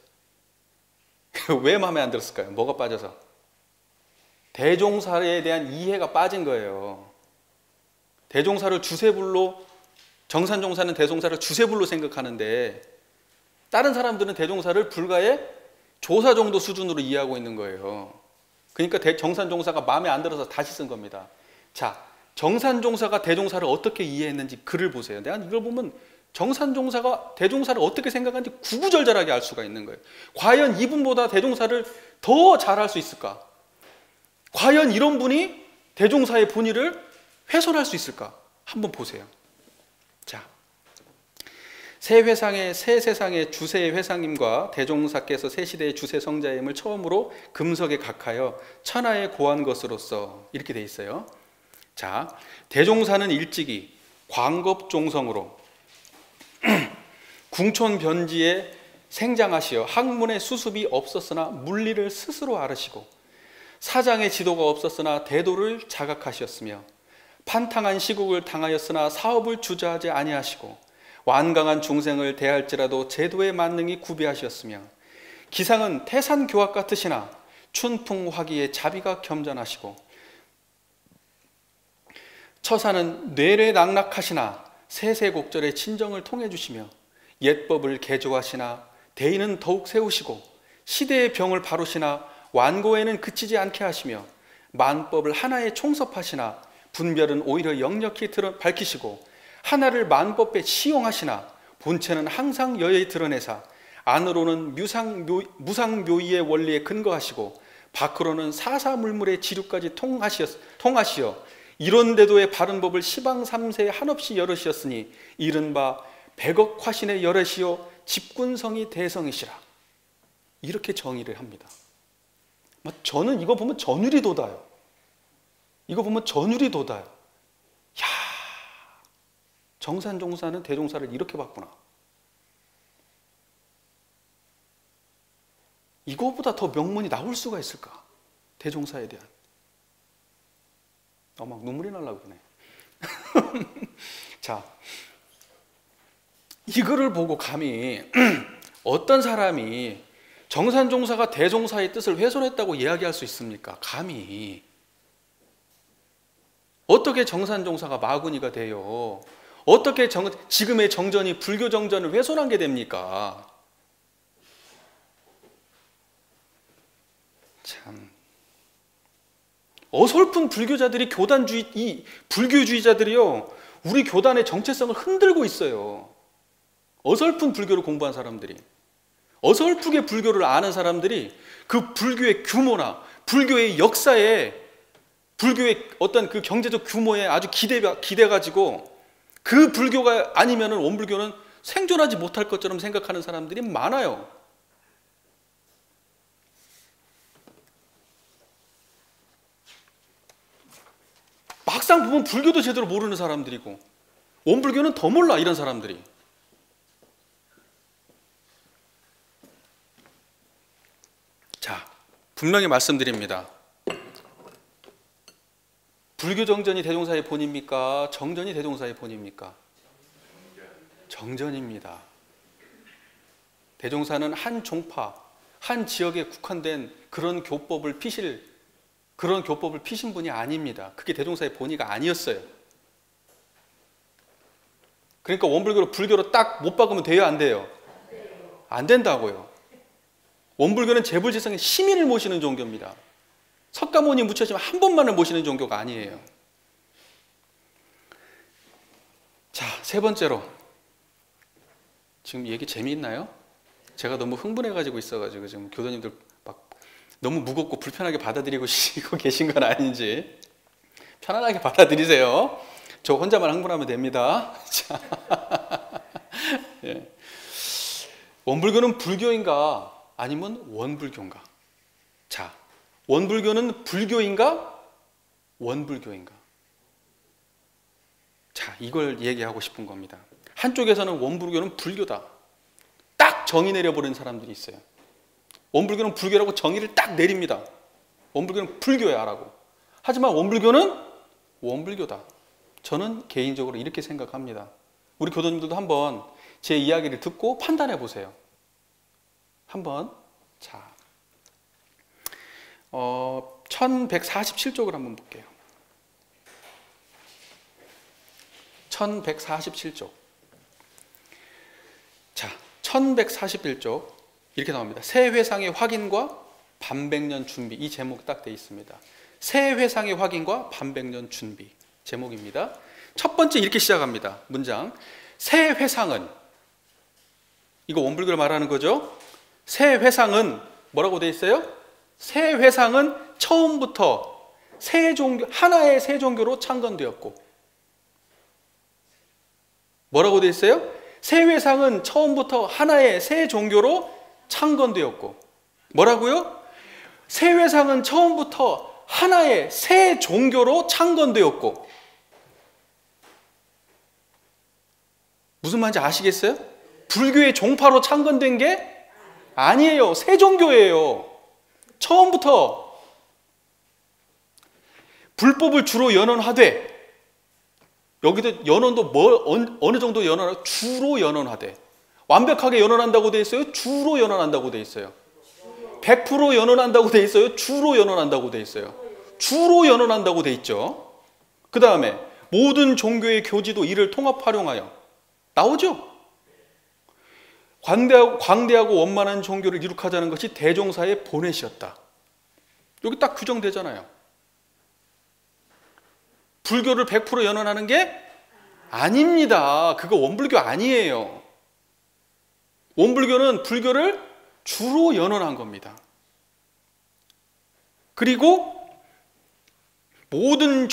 왜 마음에 안 들었을까요? 뭐가 빠져서? 대종사에 대한 이해가 빠진 거예요. 대종사를 주세불로, 정산종사는 대종사를 주세불로 생각하는데 다른 사람들은 대종사를 불가의 조사 정도 수준으로 이해하고 있는 거예요. 그러니까 정산종사가 마음에 안 들어서 다시 쓴 겁니다. 자, 정산종사가 대종사를 어떻게 이해했는지 글을 보세요. 내가 이걸 보면 정산종사가 대종사를 어떻게 생각하는지 구구절절하게 알 수가 있는 거예요. 과연 이분보다 대종사를 더 잘할 수 있을까? 과연 이런 분이 대종사의 본의를 훼손할 수 있을까? 한번 보세요. 자, 새 세상의 주세의 회상님과 대종사께서 새 시대의 주세 성자임을 처음으로 금석에 각하여 천하에 고한 것으로서 이렇게 돼 있어요. 자, 대종사는 일찍이 광겁종성으로 궁촌 변지에 생장하시어 학문의 수습이 없었으나 물리를 스스로 앓으시고 사장의 지도가 없었으나 대도를 자각하셨으며 판탕한 시국을 당하였으나 사업을 주저하지 아니하시고 완강한 중생을 대할지라도 제도의 만능이 구비하셨으며 기상은 태산교학 같으시나 춘풍화기에 자비가 겸전하시고 처사는 뇌례낙락하시나 세세곡절의 친정을 통해주시며 옛법을 개조하시나 대의는 더욱 세우시고 시대의 병을 바로시나 완고에는 그치지 않게 하시며 만법을 하나에 총섭하시나 분별은 오히려 역력히 밝히시고 하나를 만법에 시용하시나 본체는 항상 여에 드러내사 안으로는 무상묘의의 원리에 근거하시고 밖으로는 사사물물의 지류까지 통하시어 이런 대도의 바른 법을 시방 삼세에 한없이 여럿이었으니 이른바 백억 화신의 여럿이요 집군성이 대성이시라. 이렇게 정의를 합니다. 저는 이거 보면 전율이 돋아요. 이거 보면 전율이 돋아요. 야, 정산종사는 대종사를 이렇게 봤구나. 이거보다 더 명문이 나올 수가 있을까? 대종사에 대한. 막 눈물이 나려고 그러네. 자, 이거를 보고 감히 어떤 사람이 정산종사가 대종사의 뜻을 훼손했다고 이야기할 수 있습니까? 감히. 어떻게 정산종사가 마구니가 돼요? 어떻게 지금의 정전이 불교 정전을 훼손한 게 됩니까? 참 어설픈 불교자들이 이 불교주의자들이요, 우리 교단의 정체성을 흔들고 있어요. 어설픈 불교를 공부한 사람들이, 어설프게 불교를 아는 사람들이 그 불교의 규모나 불교의 역사에, 불교의 어떤 그 경제적 규모에 아주 기대가지고 그 불교가 아니면은 원불교는 생존하지 못할 것처럼 생각하는 사람들이 많아요. 막상 보면 불교도 제대로 모르는 사람들이고 원불교는 더 몰라, 이런 사람들이. 자, 분명히 말씀드립니다. 불교 정전이 대종사의 본입니까? 정전이 대종사의 본입니까? 정전입니다. 대종사는 한 종파, 한 지역에 국한된 그런 교법을 피신 분이 아닙니다. 그게 대종사의 본의가 아니었어요. 그러니까 원불교로 불교로 딱 못 박으면 돼요, 안 돼요? 안 된다고요. 원불교는 재불지성의 시민을 모시는 종교입니다. 석가모니 묻혀지면 한 번만을 모시는 종교가 아니에요. 자, 세 번째로, 지금 얘기 재미있나요? 제가 너무 흥분해가지고 있어가지고 지금 교도님들 막 너무 무겁고 불편하게 받아들이고 계신 건 아닌지 편안하게 받아들이세요. 저 혼자만 흥분하면 됩니다. 자, 예. 원불교는 불교인가 아니면 원불교인가? 자, 원불교는 불교인가 원불교인가? 자, 이걸 얘기하고 싶은 겁니다. 한쪽에서는 원불교는 불교다, 딱 정의 내려버리는 사람들이 있어요. 원불교는 불교라고 정의를 딱 내립니다. 원불교는 불교야 라고. 하지만 원불교는 원불교다. 저는 개인적으로 이렇게 생각합니다. 우리 교도님들도 한번 제 이야기를 듣고 판단해 보세요. 한번. 자, 1147쪽을 한번 볼게요. 1147쪽. 자, 1141쪽 이렇게 나옵니다. 새 회상의 확인과 반백년 준비. 이 제목 딱 돼 있습니다. 새 회상의 확인과 반백년 준비 제목입니다. 첫 번째 이렇게 시작합니다. 문장. 새 회상은, 이거 원불교를 말하는 거죠. 새 회상은 뭐라고 돼 있어요? 새 회상은 처음부터 하나의 새 종교로 창건되었고, 뭐라고 돼 있어요? 새 회상은 처음부터 하나의 새 종교로 창건되었고, 뭐라고요? 새 회상은 처음부터 하나의 새 종교로 창건되었고. 무슨 말인지 아시겠어요? 불교의 종파로 창건된 게 아니에요. 새 종교예요. 처음부터. 불법을 주로 연언하되, 여기도 연언도 어느 정도 연언하고, 주로 연언하되. 완벽하게 연언한다고 돼 있어요? 주로 연언한다고 돼 있어요? 100% 연언한다고 돼 있어요? 주로 연언한다고 돼 있어요? 주로 연언한다고 돼 있죠. 그 다음에 모든 종교의 교지도 이를 통합 활용하여 나오죠. 광대하고 원만한 종교를 이룩하자는 것이 대종사의 본의시였다. 여기 딱 규정되잖아요. 불교를 100% 연언하는 게 아닙니다. 그거 원불교 아니에요. 원불교는 불교를 주로 연언한 겁니다. 그리고 모든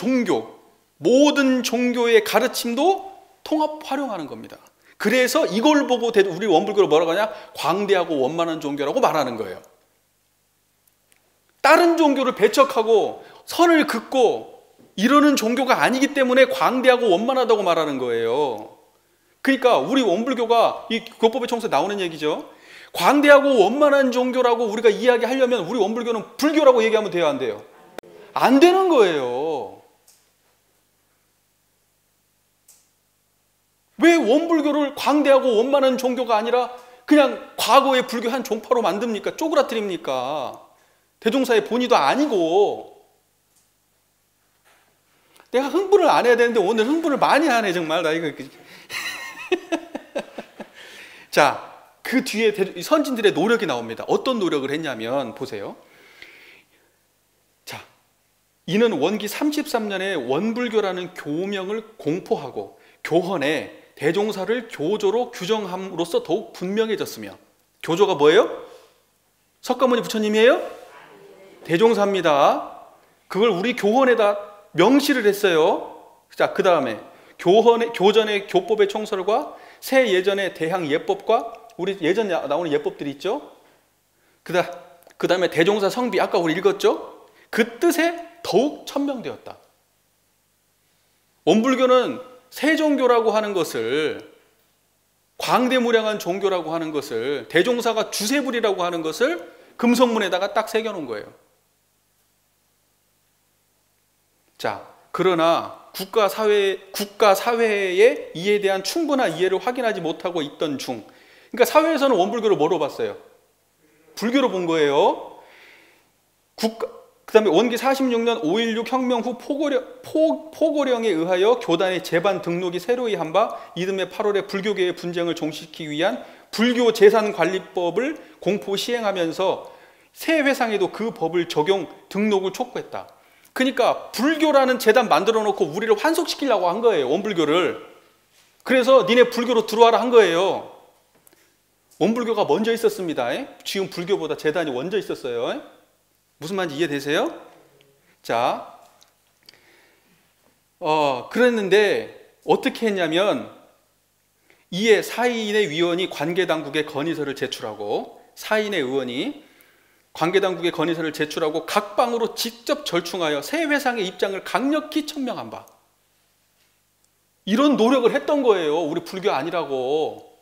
종교의 가르침도 통합 활용하는 겁니다. 그래서 이걸 보고 우리 원불교를 뭐라고 하냐? 광대하고 원만한 종교라고 말하는 거예요. 다른 종교를 배척하고 선을 긋고 이러는 종교가 아니기 때문에 광대하고 원만하다고 말하는 거예요. 그러니까 우리 원불교가 이 교법의 총서에 나오는 얘기죠. 광대하고 원만한 종교라고 우리가 이야기하려면 우리 원불교는 불교라고 얘기하면 돼요, 안 돼요? 안 되는 거예요. 왜 왜 원불교를 광대하고 원만한 종교가 아니라 그냥 과거의 불교 한 종파로 만듭니까? 쪼그라뜨립니까? 대종사의 본의도 아니고. 내가 흥분을 안 해야 되는데 오늘 흥분을 많이 하네 정말. 나 이거 자, 그 뒤에 선진들의 노력이 나옵니다. 어떤 노력을 했냐면 보세요. 자, 이는 원기 33년에 원불교라는 교명을 공포하고 교헌에 대종사를 교조로 규정함으로써 더욱 분명해졌으며. 교조가 뭐예요? 석가모니 부처님이에요? 대종사입니다. 그걸 우리 교헌에다 명시를 했어요. 자, 그 다음에 교전의 교법의 총설과 새 예전의 대향 예법과 우리 예전 나오는 예법들이 있죠. 그 다음에 대종사 성비 아까 우리 읽었죠. 그 뜻에 더욱 천명되었다. 원불교는 세종교라고 하는 것을, 광대무량한 종교라고 하는 것을, 대종사가 주세불이라고 하는 것을 금성문에다가 딱 새겨놓은 거예요. 자, 그러나 국가 사회의 이에 대한 충분한 이해를 확인하지 못하고 있던 중, 그러니까 사회에서는 원불교를 뭐로 봤어요? 불교로 본 거예요. 그 다음에 원기 46년 5.16 혁명 후 포고령에 의하여 교단의 재반 등록이 새로이 한 바 이듬해 8월에 불교계의 분쟁을 종식시키기 위한 불교 재산관리법을 공포 시행하면서 새 회상에도 그 법을 적용 등록을 촉구했다. 그러니까 불교라는 재단 만들어 놓고 우리를 환속시키려고 한 거예요. 원불교를. 그래서 니네 불교로 들어와라 한 거예요. 원불교가 먼저 있었습니다. 지금 불교보다 재단이 먼저 있었어요. 무슨 말인지 이해되세요? 자, 그랬는데 어떻게 했냐면 이에 사인의 위원이 관계당국에 건의서를 제출하고, 사인의 의원이 관계당국에 건의서를 제출하고 각방으로 직접 절충하여 새 회상의 입장을 강력히 천명한 바. 이런 노력을 했던 거예요. 우리 불교 아니라고.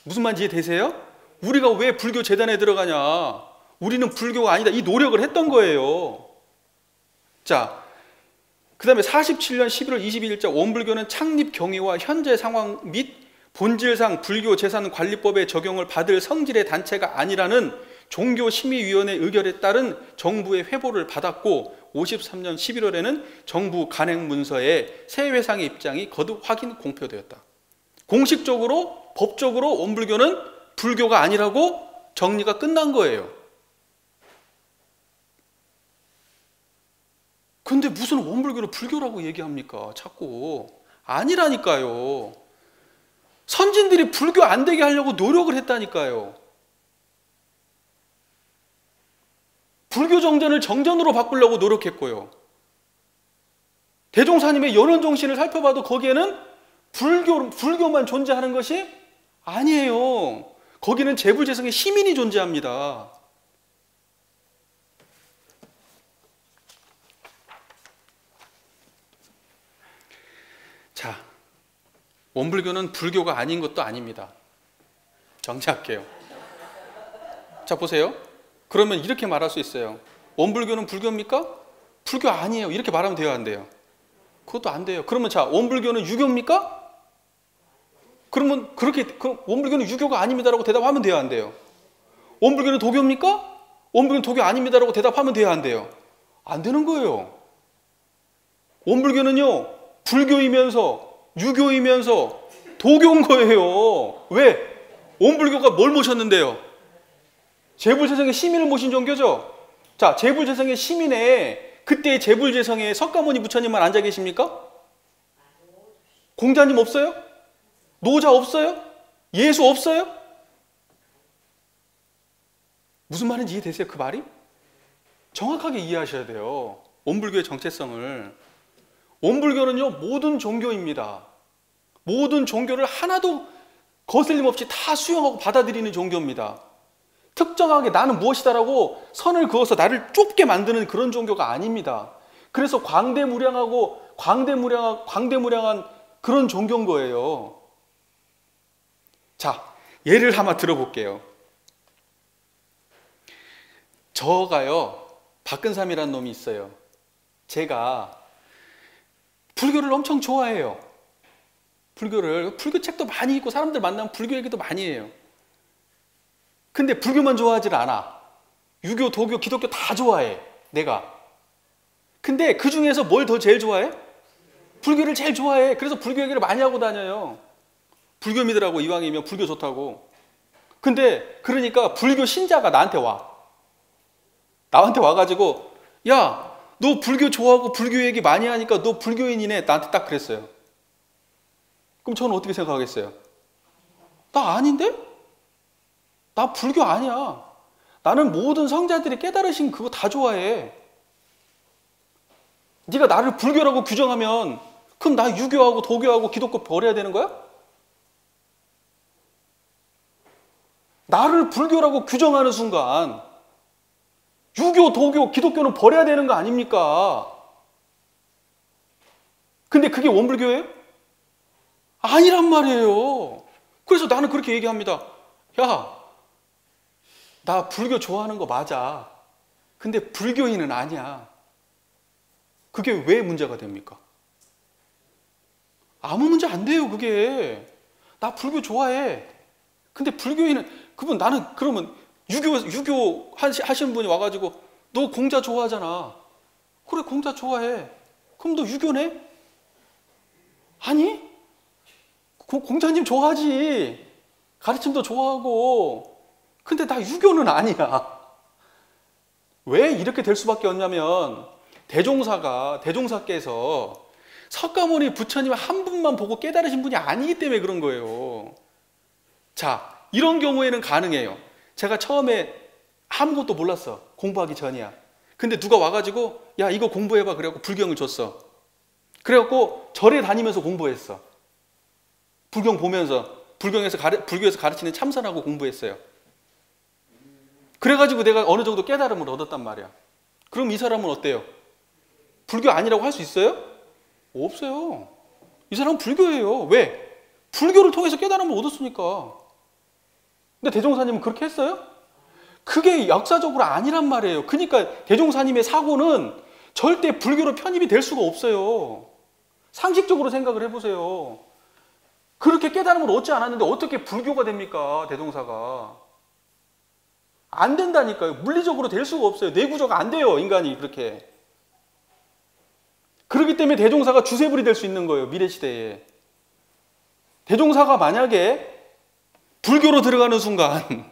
무슨 말인지 이해되세요? 우리가 왜 불교 재단에 들어가냐? 우리는 불교가 아니다. 이 노력을 했던 거예요. 자, 그 다음에 47년 11월 22일자 원불교는 창립 경위와 현재 상황 및 본질상 불교 재산관리법의 적용을 받을 성질의 단체가 아니라는 종교심의위원회 의결에 따른 정부의 회보를 받았고 53년 11월에는 정부 간행문서에 새 회상의 입장이 거듭 확인 공표되었다. 공식적으로 법적으로 원불교는 불교가 아니라고 정리가 끝난 거예요. 근데 무슨 원불교를 불교라고 얘기합니까? 자꾸. 아니라니까요. 선진들이 불교 안 되게 하려고 노력을 했다니까요. 불교 정전을 정전으로 바꾸려고 노력했고요. 대종사님의 연원정신을 살펴봐도 거기에는 불교만 존재하는 것이 아니에요. 거기는 재불재성의 시민이 존재합니다. 자, 원불교는 불교가 아닌 것도 아닙니다. 정리할게요. 자, 보세요. 그러면 이렇게 말할 수 있어요. 원불교는 불교입니까? 불교 아니에요. 이렇게 말하면 돼요, 안 돼요? 그것도 안 돼요. 그러면 자, 원불교는 유교입니까? 그럼 원불교는 유교가 아닙니다라고 대답하면 돼요, 안 돼요? 원불교는 도교입니까? 원불교는 도교 아닙니다라고 대답하면 돼요, 안 돼요? 안 되는 거예요. 원불교는요, 불교이면서 유교이면서 도교인 거예요. 왜? 원불교가 뭘 모셨는데요? 재불재성의 시민을 모신 종교죠. 자, 재불재성의 시민에 그때의 재불재성의 석가모니 부처님만 앉아 계십니까? 공자님 없어요? 노자 없어요? 예수 없어요? 무슨 말인지 이해되세요? 그 말이? 정확하게 이해하셔야 돼요. 원불교의 정체성을. 원불교는요, 모든 종교입니다. 모든 종교를 하나도 거슬림 없이 다 수용하고 받아들이는 종교입니다. 특정하게 나는 무엇이다라고 선을 그어서 나를 좁게 만드는 그런 종교가 아닙니다. 그래서 광대무량한 그런 종교인 거예요. 자, 예를 하나 들어볼게요. 저가요, 박근삼이라는 놈이 있어요. 제가 불교를 엄청 좋아해요. 불교 책도 많이 읽고 사람들 만나면 불교 얘기도 많이 해요. 근데 불교만 좋아하질 않아. 유교, 도교, 기독교 다 좋아해, 내가. 근데 그 중에서 뭘 더 제일 좋아해? 불교를 제일 좋아해. 그래서 불교 얘기를 많이 하고 다녀요. 불교 믿으라고, 이왕이면 불교 좋다고. 근데 그러니까 불교 신자가 나한테 와가지고, 야, 너 불교 좋아하고 불교 얘기 많이 하니까 너 불교인이네. 나한테 딱 그랬어요. 그럼 저는 어떻게 생각하겠어요? 나 아닌데? 나 불교 아니야. 나는 모든 성자들이 깨달으신 그거 다 좋아해. 네가 나를 불교라고 규정하면 그럼 나 유교하고 도교하고 기독교 버려야 되는 거야? 나를 불교라고 규정하는 순간 유교, 도교, 기독교는 버려야 되는 거 아닙니까? 근데 그게 원불교예요? 아니란 말이에요. 그래서 나는 그렇게 얘기합니다. 야, 나 불교 좋아하는 거 맞아. 근데 불교인은 아니야. 그게 왜 문제가 됩니까? 아무 문제 안 돼요, 그게. 나 불교 좋아해. 근데 불교인은, 나는 그러면 유교 하시는 분이 와가지고, 너 공자 좋아하잖아. 그래, 공자 좋아해. 그럼 너 유교네? 아니? 공자님 좋아하지. 가르침도 좋아하고. 근데 나 유교는 아니야. 왜 이렇게 될 수밖에 없냐면, 대종사께서 석가모니 부처님 한 분만 보고 깨달으신 분이 아니기 때문에 그런 거예요. 자, 이런 경우에는 가능해요. 제가 처음에 아무것도 몰랐어. 공부하기 전이야. 근데 누가 와가지고, 야, 이거 공부해봐. 그래갖고 불경을 줬어. 그래갖고 절에 다니면서 공부했어. 불경 보면서, 불교에서 가르치는 참선하고 공부했어요. 그래가지고 내가 어느 정도 깨달음을 얻었단 말이야. 그럼 이 사람은 어때요? 불교 아니라고 할 수 있어요? 없어요. 이 사람은 불교예요. 왜? 불교를 통해서 깨달음을 얻었으니까. 근데 대종사님은 그렇게 했어요? 그게 역사적으로 아니란 말이에요. 그러니까 대종사님의 사고는 절대 불교로 편입이 될 수가 없어요. 상식적으로 생각을 해보세요. 그렇게 깨달음을 얻지 않았는데 어떻게 불교가 됩니까? 대종사가. 안 된다니까요. 물리적으로 될 수가 없어요. 내구조가 안 돼요. 인간이 그렇게. 그렇기 때문에 대종사가 주세불이 될 수 있는 거예요. 미래시대에. 대종사가 만약에 불교로 들어가는 순간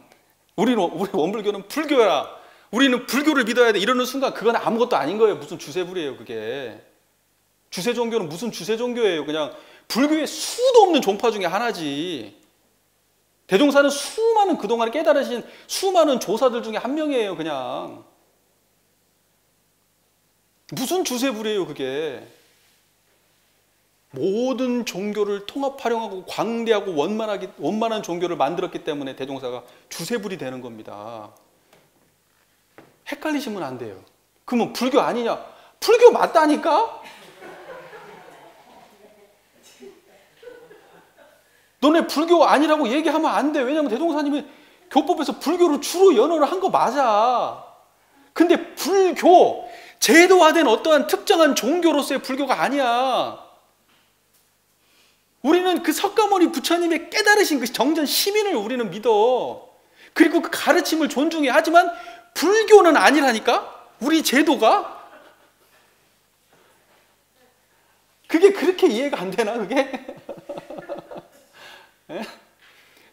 우리 원불교는 불교야. 우리는 불교를 믿어야 돼. 이러는 순간 그건 아무것도 아닌 거예요. 무슨 주세불이에요. 그게. 주세종교는 무슨 주세종교예요. 그냥 불교의 수도 없는 종파 중에 하나지. 대종사는 수많은 그동안 깨달으신 수많은 조사들 중에 한 명이에요. 그냥. 무슨 주세불이에요. 그게. 모든 종교를 통합 활용하고 광대하고 원만한 종교를 만들었기 때문에 대종사가 주세불이 되는 겁니다. 헷갈리시면 안 돼요. 그러면 불교 아니냐? 불교 맞다니까? 너네 불교 아니라고 얘기하면 안 돼. 왜냐하면 대종사님이 교법에서 불교를 주로 연호를 한 거 맞아. 근데 불교, 제도화된 어떠한 특정한 종교로서의 불교가 아니야. 우리는 그 석가모니 부처님의 깨달으신 그 정전 시민을 우리는 믿어. 그리고 그 가르침을 존중해. 하지만 불교는 아니라니까? 우리 제도가? 그게 그렇게 이해가 안 되나, 그게?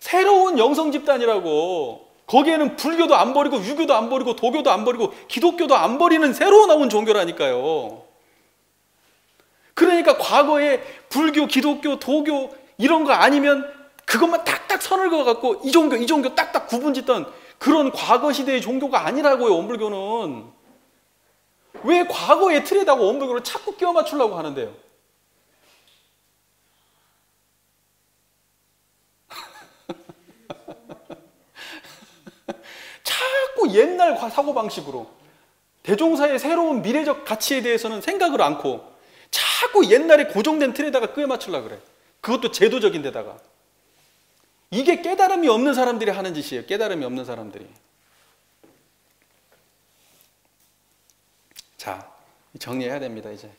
새로운 영성 집단이라고. 거기에는 불교도 안 버리고 유교도 안 버리고 도교도 안 버리고 기독교도 안 버리는 새로 나온 종교라니까요. 그러니까 과거에 불교, 기독교, 도교 이런 거 아니면 그것만 딱딱 선을 그어갖고 이 종교 딱딱 구분짓던 그런 과거 시대의 종교가 아니라고요. 원불교는. 왜 과거의 틀에다가 원불교를 자꾸 끼워 맞추려고 하는데요? 자꾸 옛날 사고방식으로 대종사의 새로운 미래적 가치에 대해서는 생각을 않고 자꾸 옛날에 고정된 틀에다가 끄어 맞추려고 그래. 그것도 제도적인 데다가. 이게 깨달음이 없는 사람들이 하는 짓이에요. 깨달음이 없는 사람들이. 자, 정리해야 됩니다, 이제.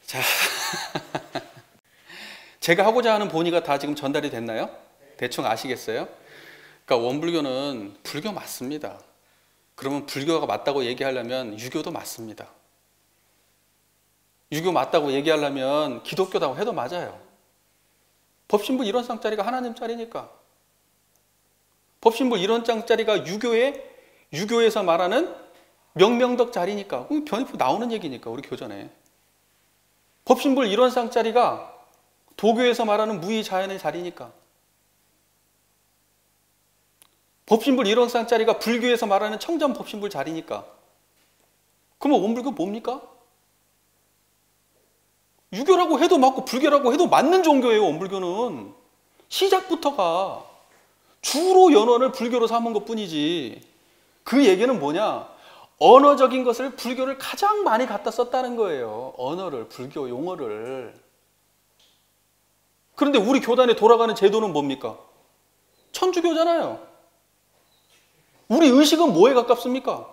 자. 제가 하고자 하는 본의가 다 지금 전달이 됐나요? 대충 아시겠어요? 그러니까 원불교는 불교 맞습니다. 그러면 불교가 맞다고 얘기하려면 유교도 맞습니다. 유교 맞다고 얘기하려면 기독교다고 해도 맞아요. 법신부 1원상짜리가 하나님짜리니까. 법신부 1원장짜리가 유교에서 말하는 명명덕 자리니까. 변이프 나오는 얘기니까, 우리 교전에. 법신부 1원상짜리가 도교에서 말하는 무의자연의 자리니까. 법신불 1원상짜리가 불교에서 말하는 청전 법신불 자리니까. 그러면 원불교 뭡니까? 유교라고 해도 맞고 불교라고 해도 맞는 종교예요. 원불교는 시작부터가 주로 연원을 불교로 삼은 것뿐이지. 그 얘기는 뭐냐? 언어적인 것을 불교를 가장 많이 갖다 썼다는 거예요. 언어를, 불교 용어를. 그런데 우리 교단에 돌아가는 제도는 뭡니까? 천주교잖아요. 우리 의식은 뭐에 가깝습니까?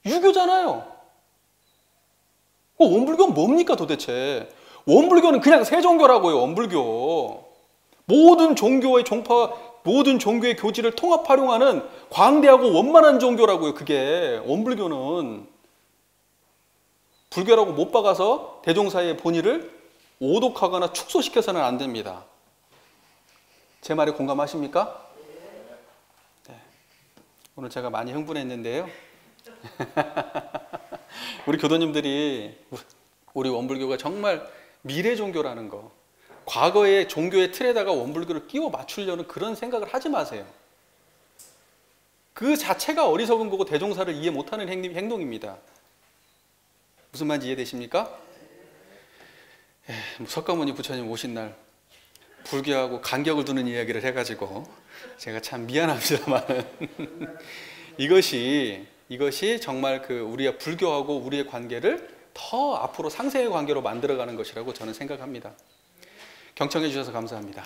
유교잖아요. 원불교는 뭡니까 도대체? 원불교는 그냥 세종교라고요. 원불교. 모든 종교의 모든 종교의 교지를 통합 활용하는 광대하고 원만한 종교라고요. 그게 원불교는. 불교라고 못 박아서 대종사의 본의를 오독하거나 축소시켜서는 안 됩니다. 제 말에 공감하십니까? 네. 오늘 제가 많이 흥분했는데요. 우리 교도님들이 우리 원불교가 정말 미래 종교라는 거, 과거의 종교의 틀에다가 원불교를 끼워 맞추려는 그런 생각을 하지 마세요. 그 자체가 어리석은 거고 대종사를 이해 못하는 행동입니다. 무슨 말인지 이해되십니까? 석가모니 부처님 오신 날 불교하고 간격을 두는 이야기를 해가지고 제가 참 미안합니다만 이것이 정말 우리의 불교하고 우리의 관계를 더 앞으로 상생의 관계로 만들어가는 것이라고 저는 생각합니다. 경청해 주셔서 감사합니다.